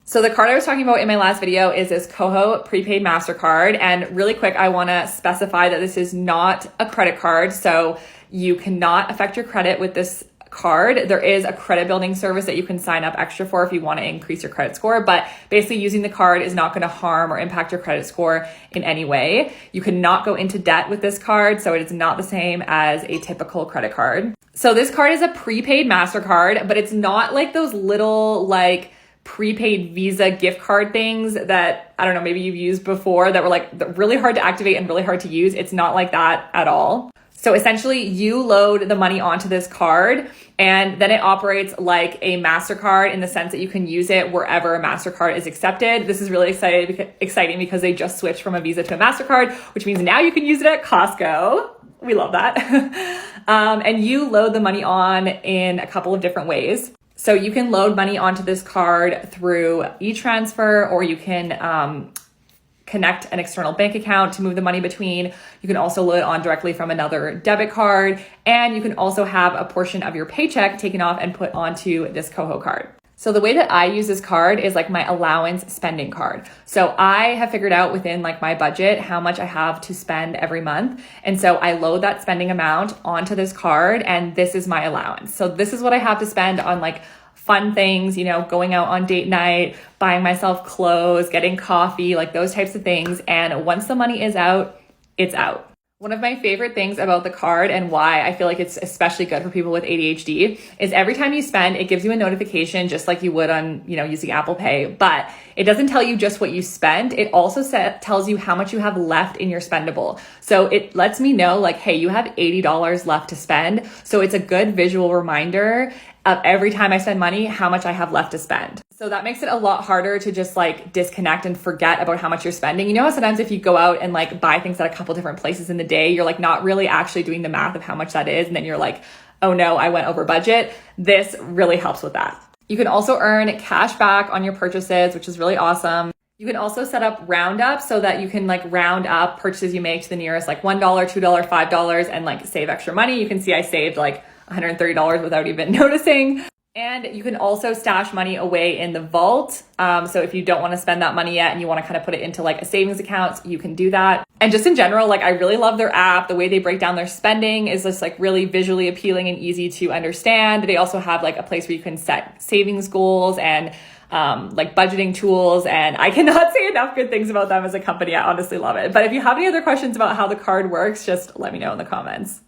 So the card I was talking about in my last video is this Koho prepaid MasterCard. And really quick, I want to specify that this is not a credit card. So you cannot affect your credit with this card. There is a credit building service that you can sign up extra for if you want to increase your credit score, but basically using the card is not going to harm or impact your credit score in any way. You cannot go into debt with this card, so it is not the same as a typical credit card. So this card is a prepaid MasterCard, but it's not like those little prepaid Visa gift card things that, I don't know, maybe you've used before that were really hard to activate and really hard to use. It's not like that at all. So essentially you load the money onto this card and then it operates like a MasterCard in the sense that you can use it wherever a MasterCard is accepted. This is really exciting because they just switched from a Visa to a MasterCard, which means now you can use it at Costco. We love that. And you load the money on in a couple of different ways. So you can load money onto this card through e-transfer, or you can connect an external bank account to move the money between. You can also load it on directly from another debit card, and you can also have a portion of your paycheck taken off and put onto this Koho card. So the way that I use this card is like my allowance spending card. So I have figured out within my budget how much I have to spend every month. And so I load that spending amount onto this card, and this is my allowance. So this is what I have to spend on fun things, going out on date night, buying myself clothes, getting coffee, those types of things. And once the money is out, it's out. One of my favorite things about the card and why I feel like it's especially good for people with ADHD is every time you spend, it gives you a notification just like you would on, using Apple Pay, but it doesn't tell you just what you spent. It also tells you how much you have left in your spendable. So it lets me know hey, you have $80 left to spend. So it's a good visual reminder of every time I spend money, how much I have left to spend. So that makes it a lot harder to just disconnect and forget about how much you're spending. You know how sometimes if you go out and buy things at a couple different places in the day, you're not really actually doing the math of how much that is. And then you're oh no, I went over budget. This really helps with that. You can also earn cash back on your purchases, which is really awesome. You can also set up roundup so that you can round up purchases you make to the nearest $1, $2, $5 and save extra money. You can see I saved $130 without even noticing. And you can also stash money away in the vault. So if you don't want to spend that money yet and you want to kind of put it into a savings account, you can do that. And just in general, I really love their app. The way they break down their spending is just really visually appealing and easy to understand. They also have a place where you can set savings goals and budgeting tools. And I cannot say enough good things about them as a company. I honestly love it. But if you have any other questions about how the card works, just let me know in the comments.